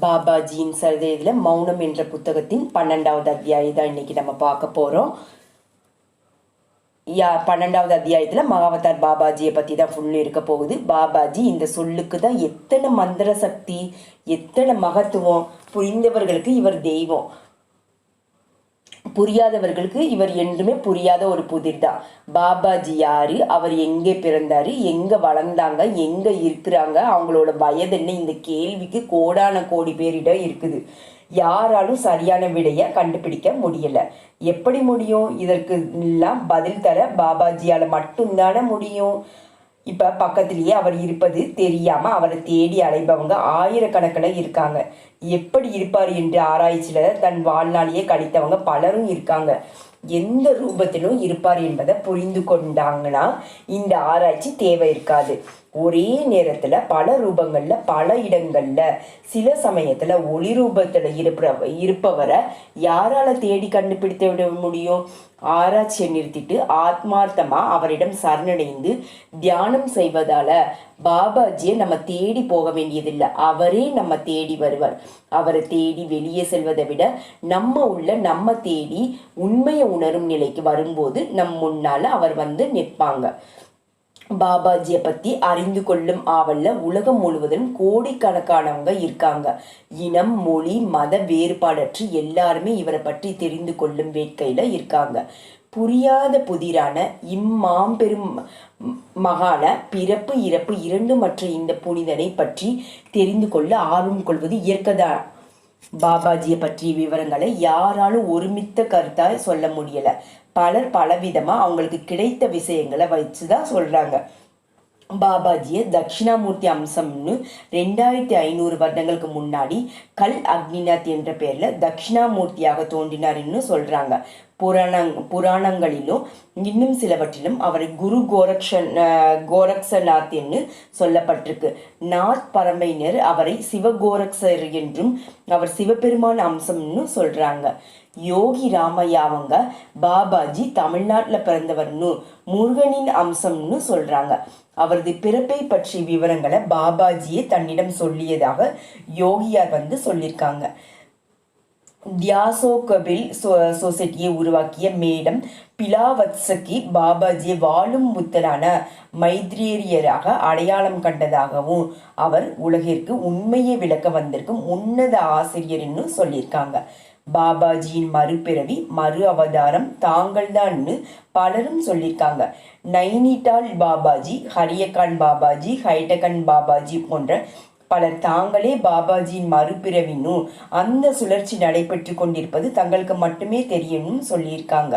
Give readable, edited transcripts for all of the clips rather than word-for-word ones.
பாபாஜியின் சரிதையில் மௌனம் என்ற புத்தகத்தின் 12வது அத்தியாயம் தான் இன்னைக்கு நம்ம பார்க்க போகிறோம். 12வது அத்தியாயத்தில் மகாவதார் பாபாஜியை பற்றி தான் ஃபுல்லு இருக்க போகுது. பாபாஜி இந்த சொல்லுக்கு தான் எத்தனை மந்திர சக்தி, எத்தனை மகத்துவம். புரிந்தவர்களுக்கு இவர் தெய்வம், புரியாதவர்களுக்கு இவர் என்றுமே புரியாத ஒரு புதிர் தான். பாபாஜி யாரு, அவர் எங்கே பிறந்தாரு, எங்க வளர்ந்தாங்க, எங்க இருக்கிறாங்க, அவங்களோட வயது என்ன, இந்த கேள்விக்கு கோடான கோடி பேரிடம் இருக்குது. யாராலும் சரியான விடையை கண்டுபிடிக்க முடியல. எப்படி முடியும்? இதற்கு எல்லாம் பதில் தர பாபாஜியால மட்டும்தானே முடியும். இப்போ பக்கத்திலேயே அவர் இருப்பது தெரியாமல் அவரை தேடி அலைபவங்க ஆயிரக்கணக்கில் இருக்காங்க. எப்படி இருப்பார் என்று ஆராய்ச்சியில் தன் வாழ்நாளையே கழித்தவங்க பலரும் இருக்காங்க. எந்த ரூபத்திலும் இருப்பார் என்பதை புரிந்து கொண்டாங்கன்னா இந்த ஆராய்ச்சி தேவை இருக்காது. ஒரே நேரத்தில் பல ரூபங்களில் பல இடங்களில் சில சமயத்தில் ஒளி ரூபத்தில் இருப்பவரை யாரால் தேடி கண்டுபிடித்து விட முடியும்? ஆராய்ச்சியை நிறுத்திட்டு ஆத்மார்த்தமாக அவரிடம் சரணடைந்து தியானம் செய்வதால பாபாஜியை நம்ம தேடி போக வேண்டியதில்லை. அவரே நம்ம தேடி வருவார். அவரை தேடி வெளியே செல்வதை விட நம்ம தேடி உண்மையை உணரும் நிலைக்கு வரும்போது முன்னால அவர் வந்து நிற்பாங்க. பாபாஜியை பற்றி அறிந்து கொள்ளும் ஆவல்ல உலகம் முழுவதும் கோடிக்கணக்கானவங்க இருக்காங்க. இனம், மொழி, மத வேறுபாடற்று எல்லாருமே இவரை பற்றி தெரிந்து கொள்ளும் வேட்கையில இருக்காங்க. புரியாத புதிரான இம்மாம்பெரும் மகான பிறப்பு இறப்பு இரண்டு மற்ற இந்த புனிதனை பற்றி தெரிந்து கொள்ள ஆர்வம் கொள்வது இயற்கைதான். பாபாஜியை பற்றிய விவரங்களை யாராலும் ஒருமித்த கருத்தாய் சொல்ல முடியல. பலர் பலவிதமா அவங்களுக்கு கிடைத்த விஷயங்களை வச்சுதான் சொல்றாங்க. பாபாஜியை தட்சிணாமூர்த்தி அம்சம்னு 2500 வருடங்களுக்கு முன்னாடி கல் அக்னிநாத் என்ற பேர்ல தட்சிணாமூர்த்தியாக தோன்றினார்னு சொல்றாங்க. புராணங்களிலும் இன்னும் சிலவற்றிலும் அவரை குரு கோரக்ஷநாத் என்று சொல்லப்பட்டிருக்கு. நாத் பரம்பையினர் அவரை சிவகோரக்சர் என்றும் அவர் சிவபெருமான் அம்சம்னு சொல்றாங்க. யோகி ராமையா அவங்க பாபாஜி தமிழ்நாட்டில் பிறந்தவர்னு முருகனின் அம்சம்னு சொல்றாங்க. அவரது பிறப்பை பற்றிய விவரங்களை பாபாஜியே தன்னிடம் சொல்லியதாக யோகியார் வந்து சொல்லியிருக்காங்க. தியாசோகபில் சொசைட்டியை உருவாக்கிய மேடம் பிலாவத்சகி பாபாஜியை வாழும் புத்தரான மைத்ரேரியராக அடையாளம் கண்டதாகவும் அவர் உலகிற்கு உண்மையை விளக்க வந்திருக்கும் உன்னத ஆசிரியர்னு சொல்லியிருக்காங்க. பாபாஜியின் மறுபிறவி மறு அவதாரம் தாங்கள்தான்னு பலரும் சொல்லியிருக்காங்க. நைனிடால் பாபாஜி, ஹரியகான் பாபாஜி, ஹைடகன் பாபாஜி போன்ற பலர் தாங்களே பாபாஜியின் மறுபிறவினும் அந்த சுழற்சி நடைபெற்று கொண்டிருப்பது தங்களுக்கு மட்டுமே தெரியணும் சொல்லியிருக்காங்க.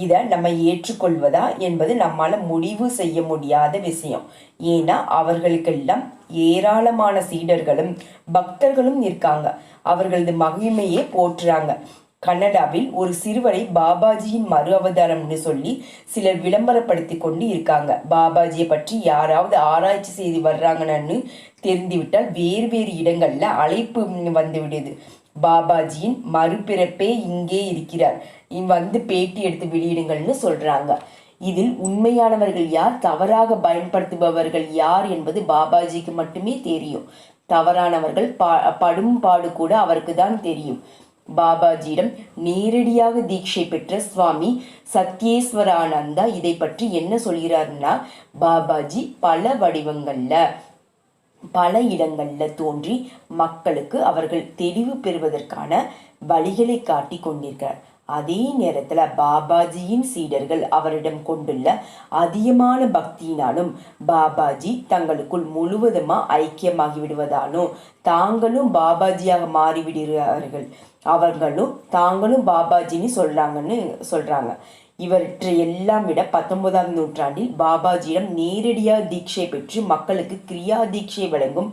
இதை நம்ம ஏற்றுக்கொள்வதா என்பது நம்மால முடிவு செய்ய முடியாத விஷயம். ஏன்னா அவர்களுக்கெல்லாம் ஏராளமான சீடர்களும் பக்தர்களும் இருக்காங்க. அவர்களது மகிமையே போற்றுறாங்க. கனடாவில் ஒரு சிறுவரை பாபாஜியின் மறு அவதாரம்னு சொல்லி சிலர் விளம்பரப்படுத்தி கொண்டு இருக்காங்க. பாபாஜியை பற்றி யாராவது ஆராய்ச்சி செய்து வர்றாங்கன்னு தெரிந்துவிட்டால் வேறு வேறு இடங்கள்ல அழைப்பு வந்து விடுது. பாபாஜியின் மறுபிறப்பே இங்கே இருக்கிறார், வந்து பேட்டி எடுத்து வெளியிடுங்கள்னு சொல்றாங்க. இதில் உண்மையானவர்கள் யார், தவறாக பயன்படுத்துபவர்கள் யார் என்பது பாபாஜிக்கு மட்டுமே தெரியும். தவறானவர்கள் படும் பாடு கூட அவருக்கு தான் தெரியும். பாபாஜியிடம் நேரடியாக தீட்சை பெற்ற சுவாமி சத்யேஸ்வரானந்தா இதை பற்றி என்ன சொல்கிறார்னா, பாபாஜி பல வடிவங்கள்ல பல இடங்கள்ல தோன்றி மக்களுக்கு அவர்கள் தெளிவு பெறுவதற்கான வழிகளை காட்டி கொண்டிருக்கிறார். அதே நேரத்துல பாபாஜியின் சீடர்கள் அவரிடம் கொண்டுள்ள அதிகமான பக்தியினாலும் பாபாஜி தங்களுக்குள் முழுவதுமா ஐக்கியமாகி விடுவதாலும் தாங்களும் பாபாஜியாக மாறிவிடுகிறார்கள். தாங்களும் பாபாஜின்னு சொல்றாங்க. இவற்றை எல்லாம் விட 19ஆம் நூற்றாண்டில் பாபாஜியிடம் நேரடியாக தீட்சை பெற்று மக்களுக்கு கிரியா தீட்சை வழங்கும்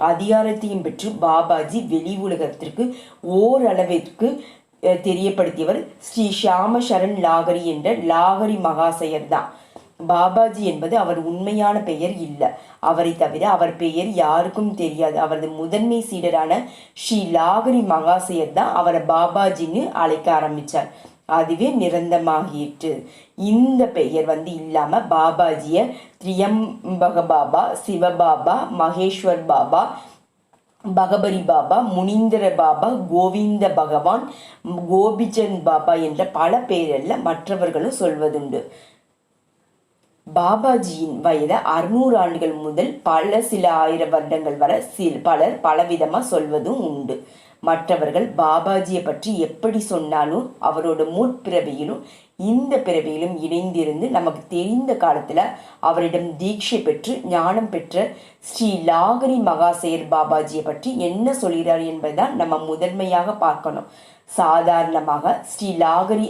அதிகாரத்தையும் பெற்று பாபாஜி வெளி உலகத்திற்கு ஓரளவிற்கு தெரியப்படுத்தியவர் ஸ்ரீ ஷியாம சரண் லாகரி என்ற லாகரி மகாசயர் தான். பாபாஜி என்பது அவர் உண்மையான பெயர் இல்லை. அவரை தவிர அவர் பெயர் யாருக்கும் தெரியாது. அவரது முதன்மை சீடரான ஸ்ரீ லாகரி மகாசயர் தான் அவரை பாபாஜின்னு அழைக்க ஆரம்பிச்சார். அதுவே நிரந்தரமாகிட்டு. இந்த பெயர் இல்லாம பாபாஜிய திரியம்பக பாபா, சிவபாபா, மகேஸ்வர் பாபா, பகபரி பாபா, முனீந்திர பாபா, கோவிந்த பகவான், கோபிச்சந்த் பாபா என்ற பல பெயரில் மற்றவர்களும் சொல்வதுண்டு. பாபாஜியின் வயது 600 ஆண்டுகள் முதல் சில ஆயிரம் வருடங்கள் வரை பலர் பலவிதமாக சொல்வதும் உண்டு. மற்றவர்கள் பாபாஜியை பற்றி எப்படி சொன்னாலும் அவரோட முற்பிறவியிலும் இந்த பிறவியிலும் இணைந்திருந்து நமக்கு தெரிந்த காலத்தில் அவரிடம் தீட்சை பெற்று ஞானம் பெற்ற ஸ்ரீ லாகரி மகாசேர் பாபாஜியை பற்றி என்ன சொல்கிறார் என்பதுதான் நம்ம முதன்மையாக பார்க்கணும். சாதாரணமாக ஸ்ரீ லாகரி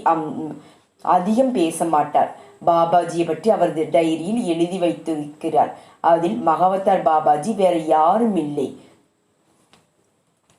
அதிகம் பேச மாட்டார். பாபாஜியை பற்றி அவரது டைரியில் எழுதி வைத்திருக்கிறார். அதில் மகாவதார் பாபாஜி வேற யாரும் இல்லை,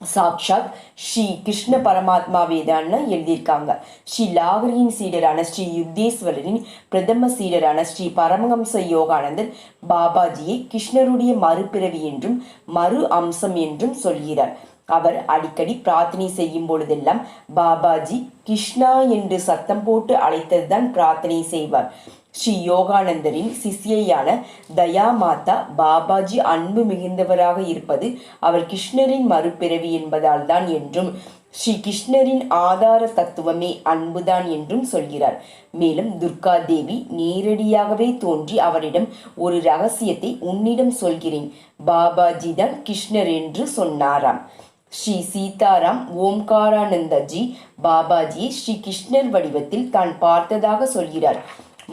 சாக்ஷாத் ஸ்ரீ கிருஷ்ண பரமாத்மாவே தான் எழுதியிருக்காங்க. ஸ்ரீ லாகரியின் சீடரான ஸ்ரீ யுத்தேஸ்வரரின் பிரதம சீடரான ஸ்ரீ பரமஹம்ச யோகானந்தர் பாபாஜியை கிருஷ்ணருடைய மறுபிறவி என்றும் மறு அம்சம் என்றும் சொல்கிறார். அவர் அடிக்கடி பிரார்த்தனை செய்யும் பொழுதெல்லாம் பாபாஜி கிருஷ்ணா என்று சத்தம் போட்டு அழைத்ததுதான் பிரார்த்தனை செய்வார். ஸ்ரீ யோகானந்தரின் சிஷ்யையான தயா மாதா பாபாஜி அன்பு மிகுந்தவராக இருப்பது அவர் கிருஷ்ணரின் மறுபிறவி என்பதால் தான் என்றும், ஸ்ரீ கிருஷ்ணரின் ஆதார தத்துவமே அன்புதான் என்றும் சொல்கிறார். மேலும் துர்கா தேவி நேரடியாகவே தோன்றி அவரிடம் ஒரு ரகசியத்தை உன்னிடம் சொல்கிறேன், பாபாஜி தான் கிருஷ்ணர் என்று சொன்னாராம். ஸ்ரீ சீதாராம் ஓம்காரானந்தஜி பாபாஜியை ஸ்ரீ கிருஷ்ணர் வடிவத்தில் தான் பார்த்ததாக சொல்கிறார்.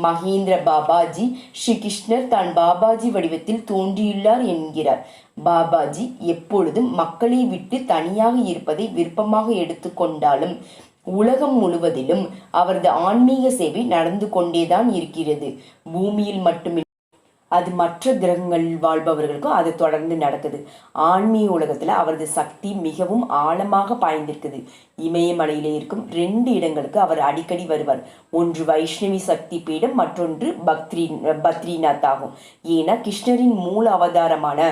மகேந்திர பாபாஜி ஸ்ரீ கிருஷ்ணர் தான் பாபாஜி வடிவத்தில் தோன்றியுள்ளார் என்கிறார். பாபாஜி எப்பொழுதும் மக்களை விட்டு தனியாக இருப்பதை விருப்பமாக எடுத்துக்கொண்டாலும் உலகம் முழுவதிலும் அவரது ஆன்மீக சேவை நடந்து கொண்டேதான் இருக்கிறது. பூமியில் மட்டுமில்லை, அது மற்ற கிரகங்களில் வாழ்பவர்களுக்கும் அது தொடர்ந்து நடக்குது. ஆன்மீக உலகத்தில் அவரது சக்தி மிகவும் ஆழமாக பாய்ந்திருக்குது. இமயமலையில இருக்கும் 2 இடங்களுக்கு அவர் அடிக்கடி வருவார். ஒன்று வைஷ்ணவி சக்தி பீடம், மற்றொன்று பத்ரிநாத் ஆகும். ஏன்னா கிருஷ்ணரின் மூல அவதாரமான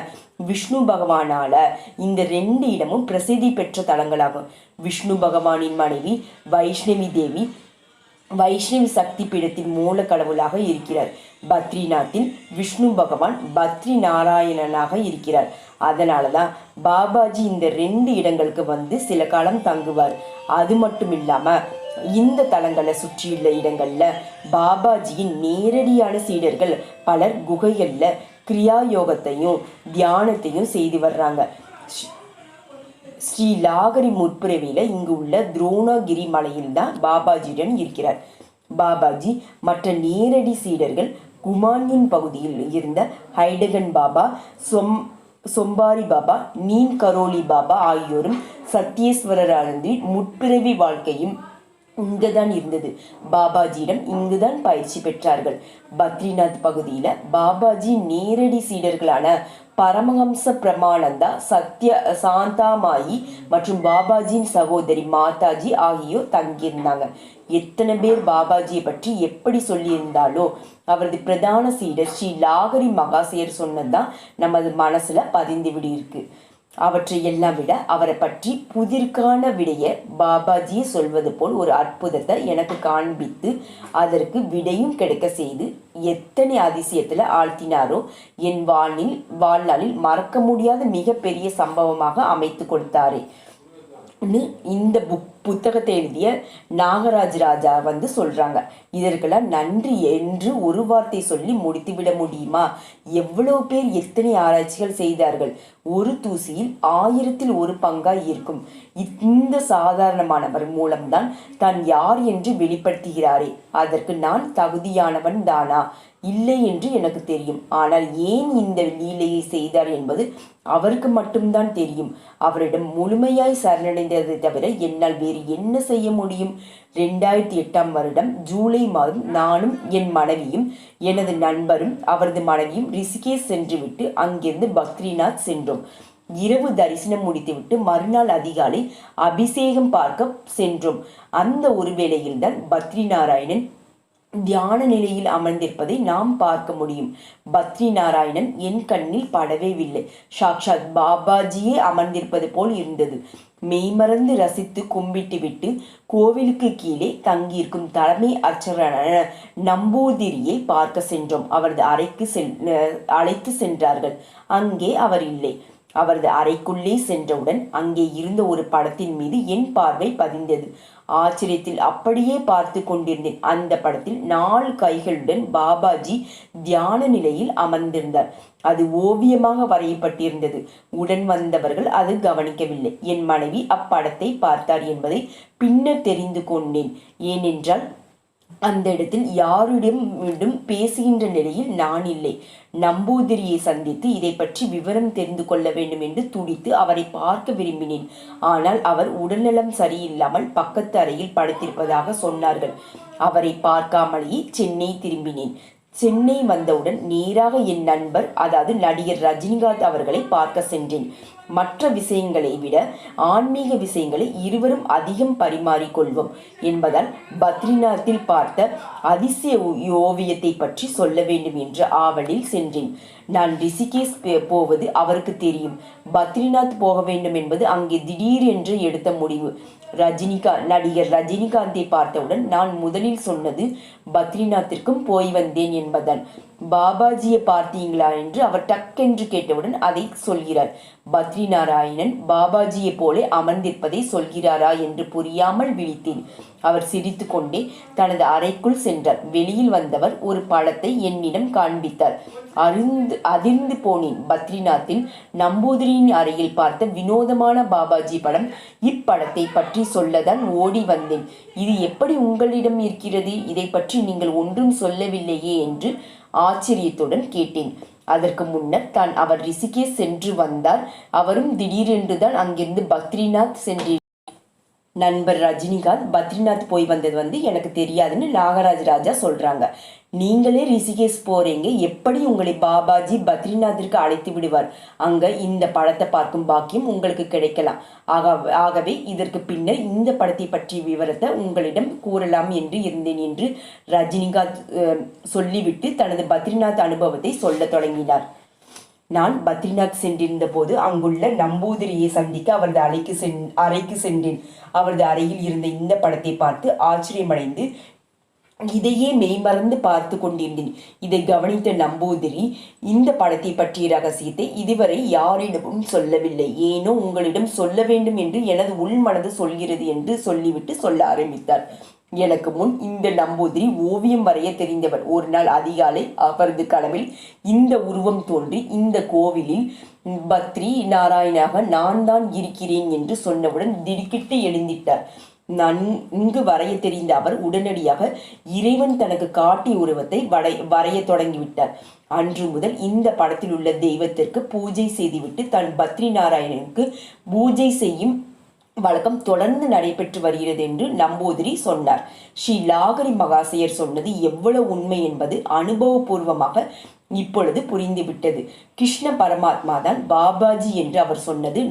விஷ்ணு பகவானால இந்த 2 இடமும் பிரசித்தி பெற்ற தலங்களாகும். விஷ்ணு பகவானின் மனைவி வைஷ்ணவி தேவி வைஷ்ணவி சக்தி பீடத்தின் மூல கடவுளாக இருக்கிறார். பத்ரிநாத்தில் விஷ்ணு பகவான் பத்ரி நாராயணனாக இருக்கிறார். அதனால தான் பாபாஜி இந்த 2 இடங்களுக்கு வந்து சில காலம் தங்குவார். அது மட்டும் இல்லாம இந்த தலங்களை சுற்றியுள்ள இடங்கள்ல பாபாஜியின் நேரடியான சீடர்கள் பலர் குகைகள்ல கிரியா யோகத்தையும் தியானத்தையும் செய்து வர்றாங்க. ஸ்ரீ லாகரி முற்பிறவியில இங்கு உள்ள துரோணகிரி மலையில் தான் பாபாஜியுடன் இருக்கிறார். பாபாஜி மற்ற நேரடி சீடர்கள் குமானின் பகுதியில் இருந்த ஹைடகன் பாபா, சொம்பாரி பாபா, நீம் கரோலி பாபா ஆகியோரும் சத்தியேஸ்வரரானந்தி முற்பிறவி வாழ்க்கையும் இங்குதான் இருந்தது. பாபாஜியிடம் இங்குதான் பயிற்சி பெற்றார்கள். பத்ரிநாத் பகுதியில பாபாஜி நேரடி சீடர்களான பரமஹம்ச பிரமானந்தா, சாந்தாமாயி மற்றும் பாபாஜியின் சகோதரி மாதாஜி ஆகியோர் தங்கியிருந்தாங்க. எத்தனை பேர் பாபாஜியை பற்றி எப்படி சொல்லியிருந்தாலோ அவரது பிரதான சீடர் ஸ்ரீ லாகரி மகாசேர் சொன்னதுதான் நமது மனசுல பதிந்து விடியிருக்கு. அவற்றை எல்லாம் விட அவரை பற்றி புதிர்கான விடைய பாபாஜியை சொல்வது போல் ஒரு அற்புதத்தை எனக்கு காண்பித்து அதற்கு விடையும் கிடைக்க செய்து எத்தனை அதிசயத்துல ஆழ்த்தினாரோ என் வாழ்நாளில் மறக்க முடியாத மிகப்பெரிய சம்பவமாக அமைத்து கொடுத்தாரே. இந்த புத்தகத்தை எழுதிய நாகராஜ் ராஜா வந்து சொல்றாங்க. இதற்கெல்லாம் நன்றி என்று ஒரு வார்த்தை சொல்லி முடித்துவிட முடியுமா? எவ்வளவு பேர் எத்தனை ஆராய்ச்சிகள் செய்தார்கள். ஒரு தூசியில் 1000ல் 1 பங்காய் இருக்கும். இந்த சாதாரணமானவர் மூலம்தான் தான் யார் என்று வெளிப்படுத்துகிறாரே, அதற்கு நான் தகுதியானவன் தானா? இல்லை என்று எனக்கு தெரியும். ஆனால் ஏன் இந்த லீலையை செய்தார் என்பது அவருக்கு மட்டும்தான் தெரியும். அவரிடம் முழுமையாய் சரணடைந்ததை தவிர என்னால் வேறு என்ன செய்ய முடியும்? 2008ஆம் வருடம் ஜூலை மாதம் நானும் என் மனைவியும் எனது நண்பரும் அவரது மனைவியும் ரிஷிகேஷ் சென்றுவிட்டு அங்கிருந்து பத்ரிநாத் சென்றோம். இரவு தரிசனம் முடித்துவிட்டு மறுநாள் அதிகாலை அபிஷேகம் பார்க்க சென்றோம். அந்த ஒரு வேளையில்தான் பத்ரி நாராயணன் தியான நிலையில் அமர்ந்திருப்பதை நாம் பார்க்க முடியும். பத்ரி நாராயணன் என் கண்ணில் படவே இல்லை. சாக்ஷாத் பாபாஜியே அமர்ந்திருப்பது போல் இருந்தது. மெய்மறந்து ரசித்து கும்பிட்டு விட்டு கோவிலுக்கு கீழே தங்கியிருக்கும் தலைமை அர்ச்சகரான நம்பூதிரியை பார்க்க சென்றோம். அவரது அறைக்கு அழைத்து சென்றார்கள். அங்கே அவர் இல்லை. அவரது அறைக்குள்ளே சென்றவுடன் அங்கே இருந்த ஒரு படத்தின் மீது என் பார்வை பதிந்தது. ஆச்சரியத்தில் அப்படியே பார்த்து கொண்டிருந்தேன். அந்த படத்தில் 4 கைகளுடன் பாபாஜி தியான நிலையில் அமர்ந்திருந்தார். அது ஓவியமாக வரையப்பட்டிருந்தது. உடன் வந்தவர்கள் அது கவனிக்கவில்லை. என் மனைவி அப்படத்தை பார்த்தார் என்பதை பின்னர் தெரிந்து கொண்டேன். ஏனென்றால் அந்த இடத்தில் யாரிடம் பேசுகின்ற நிலையில் நான் இல்லை. நம்பூதிரியை சந்தித்து இதை பற்றி விவரம் தெரிந்து கொள்ள வேண்டும் என்று துடித்து அவரை பார்க்க விரும்பினேன். ஆனால் அவர் உடல்நலம் சரியில்லாமல் பக்கத்து அறையில் படுத்திருப்பதாக சொன்னார்கள். அவரை பார்க்காமலேயே சென்னை திரும்பினேன். சென்னை வந்தவுடன் நேராக என் நண்பர், அதாவது நடிகர் ரஜினிகாந்த் அவர்களை பார்க்க சென்றேன். மற்ற விஷயங்களை விட ஆன்மீக விஷயங்களை இருவரும் அதிகம் பரிமாறிக்கொள்வோம் என்பதால் பத்ரிநாத்தில் பார்த்த அதிசய ஓவியத்தை பற்றி சொல்ல வேண்டும் என்ற ஆவலில் சென்றேன். நான் ரிஷிகேஷ் போவது அவருக்கு தெரியும். பத்ரிநாத் போக வேண்டும் என்பது அங்கே திடீரென்று எடுத்த முடிவு. நடிகர் ரஜினிகாந்தை பார்த்தவுடன் நான் முதலில் சொன்னது பத்ரிநாத்திற்கும் போய் வந்தேன் என்பதான். பாபாஜியை பார்த்தீங்களா என்று அவர் டக்கென்று கேட்டவுடன் அதை சொல்கிறார். பத்ரி நாராயணன் பாபாஜியை போல அமர்ந்திருப்பதை சொல்கிறாரா என்று புரியாமல் விழித்தேன். அவர் சிரித்து கொண்டே தனது அறைக்குள் சென்றார். வெளியில் வந்தவர் ஒரு படத்தை என்னிடம் காண்பித்தார். அதிர்ந்து போனேன். பத்ரிநாத்தில் நம்பூதிரியின் அறையில் பார்த்த வினோதமான பாபாஜி படம். இப்படத்தை பற்றி சொல்லதான் ஓடி வந்தேன். இது எப்படி உங்களிடம் இருக்கிறது? இதை பற்றி நீங்கள் ஒன்றும் சொல்லவில்லையே என்று ஆச்சரியத்துடன் கேட்டேன். அதற்கு முன்னர் அவர் ரிஷிகேஷ் சென்று வந்தார். அவரும் திடீரென்றுதான் அங்கிருந்து பத்ரிநாத் சென்று. நண்பர் ரஜினிகாந்த் பத்ரிநாத் போய் வந்தது எனக்கு தெரியாதுன்னு நாகராஜ் ராஜா சொல்றாங்க. நீங்களே ரிஷிகேஷ் போறீங்க, எப்படி உங்களை பாபாஜி பத்ரிநாத்திற்கு அழைத்து விடுவார்? அங்க இந்த படத்தை பார்க்கும் பாக்கியம் உங்களுக்கு கிடைக்கலாம். ஆகவே இதற்கு பின்னர் இந்த படத்தை பற்றிய விவரத்தை உங்களிடம் கூறலாம் என்று இருந்தேன் என்று ரஜினிகாந்த் சொல்லிவிட்டு தனது பத்ரிநாத் அனுபவத்தை சொல்ல தொடங்கினார். நான் பத்ரிநாத் சென்றிருந்த போது அங்குள்ள நம்பூதிரியை சந்திக்க அவரது அறைக்கு சென்றேன். அவரது அறையில் இருந்த இந்த படத்தை பார்த்து ஆச்சரியமடைந்து இதையே மெய்மறந்து பார்த்து கொண்டிருந்தேன். இதை கவனித்த நம்பூதிரி, இந்த படத்தை பற்றிய ரகசியத்தை இதுவரை யாரிடமும் சொல்லவில்லை. ஏனோ உங்களிடம் சொல்ல வேண்டும் என்று எனது உள்மனது சொல்கிறது என்று சொல்லிவிட்டு சொல்ல ஆரம்பித்தார். எனக்கு முன் இந்த நம்பூதிரி ஓவியம் வரைய தெரிந்தவர். ஒரு நாள் அதிகாலை அவரது கனவில் இந்த உருவம் தோன்றி இந்த கோவிலில் பத்ரி நாராயணாக நான் தான் இருக்கிறேன் என்று சொன்னவுடன் திடுக்கிட்டு எழுந்திட்டார். நன்கு வரைய தெரிந்த அவர் உடனடியாக இறைவன் தனக்கு காட்டிய உருவத்தை வரைய தொடங்கிவிட்டார். அன்று முதல் இந்த படத்தில் உள்ள தெய்வத்திற்கு பூஜை செய்துவிட்டு தன் பத்ரி நாராயணனுக்கு பூஜை செய்யும் வழக்கம் தொடர்ந்து நடைபெற்று வருகிறது என்று நம்பூதிரி சொன்னார். ஸ்ரீ லாகரி மகாசயர் சொன்னது எவ்வளவு உண்மை என்பது அனுபவபூர்வமாக இப்பொழுது புரிந்துவிட்டது. கிருஷ்ண பரமாத்மா தான் பாபாஜி என்று அவர் சொன்னது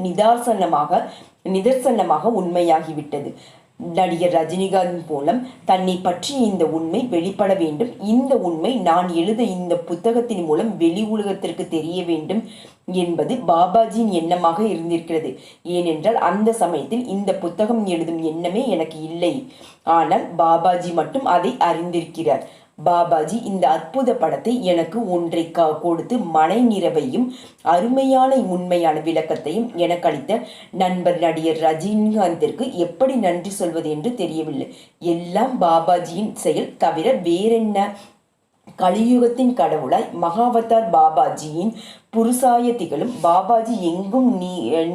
நிதர்சனமாக உண்மையாகிவிட்டது. நடிகர் ரஜினிகாந்த் மூலம் தன்னை பற்றி இந்த உண்மை வெளிப்பட வேண்டும். இந்த உண்மை நான் எழுத இந்த புத்தகத்தின் மூலம் வெளி உலகத்திற்கு தெரிய வேண்டும் என்பது பாபாஜியின் எண்ணமாக இருந்திருக்கிறது. ஏனென்றால் அந்த சமயத்தில் இந்த புத்தகம் எழுதும் எண்ணமே எனக்கு இல்லை. ஆனால் பாபாஜி மட்டும் அதை அறிந்திருக்கிறார். பாபாஜி இந்த அற்புத படத்தை எனக்கு ஒன்றை கொடுத்து மனை நிறைவையும் அருமையான உண்மையான விளக்கத்தையும் எனக்கு அளித்த நண்பர் நடிகர் ரஜினிகாந்திற்கு எப்படி நன்றி சொல்வது என்று தெரியவில்லை. எல்லாம் பாபாஜியின் செயல் தவிர வேறென்ன? கலியுகத்தின் கடவுளாய் மகாவதார் பாபாஜியின் புருஷாய திகழும் பாபாஜி எங்கும்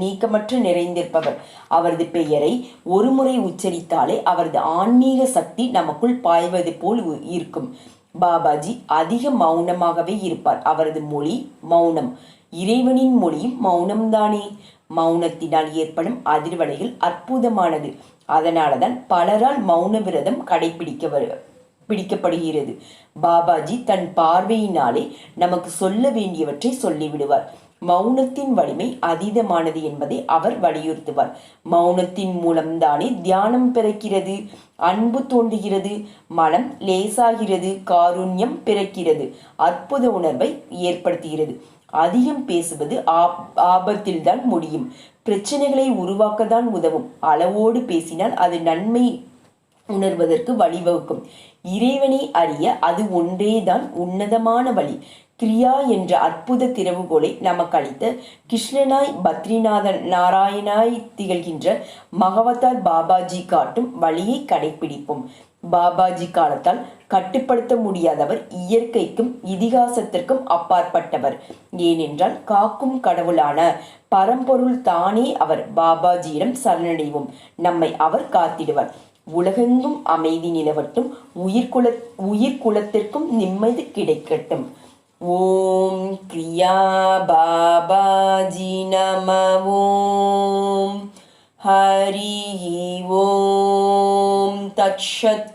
நீக்கமற்று நிறைந்திருப்பவர். அவரது பெயரை ஒருமுறை உச்சரித்தாலே அவரது ஆன்மீக சக்தி நமக்குள் பாய்வது போல் இருக்கும். பாபாஜி அதிக மௌனமாகவே இருப்பார். அவரது மொழி மௌனம். இறைவனின் மொழியும் மௌனம்தானே. மௌனத்தினால் ஏற்படும் அதிர்வலைகள் அற்புதமானது. அதனாலதான் பலரால் மௌன விரதம் பிடிக்கப்படுகிறது. பாபாஜி தன் பார்வையினாலே நமக்கு சொல்ல வேண்டியவற்றை சொல்லிவிடுவார். மௌனத்தின் வலிமை அதீதமானது என்பதை அவர் வலியுறுத்துவார். மௌனத்தின் மூலம்தானே தியானம் பிறக்கிறது, அன்பு தோன்றுகிறது, மனம் லேசாகிறது, காருண்யம் பிறக்கிறது, அற்புத உணர்வை ஏற்படுத்துகிறது. அதிகம் பேசுவது ஆபத்தில்தான் முடியும். பிரச்சனைகளை உருவாக்கத்தான் உதவும். அளவோடு பேசினால் அது நன்மை உணர்வதற்கு வழிவகுக்கும். இறைவனை அறிய அது ஒன்றேதான் உன்னதமான வழி. கிரியா என்ற அற்புத திறவுகோலை நமக்கு அளித்த கிருஷ்ணனாய் பத்ரிநாதன் நாராயணாய் திகழ்கின்ற மகவதார் பாபாஜி காட்டும் வழியை கடைபிடிப்போம். பாபாஜி காலத்தால் கட்டுப்படுத்த முடியாதவர், இயற்கைக்கும் இதிகாசத்திற்கும் அப்பாற்பட்டவர். ஏனென்றால் காக்கும் கடவுளான பரம்பொருள் தானே அவர். பாபாஜியிடம் சரணடைவோம், நம்மை அவர் காத்திடுவார். உலகெங்கும் அமைதி நிலவட்டும், உயிர்குலத்திற்கும் நிம்மதி கிடைக்கட்டும். ஓம் கிரியா பாபாஜி நம. ஓம் ஹரி ஓம் தத்சத்.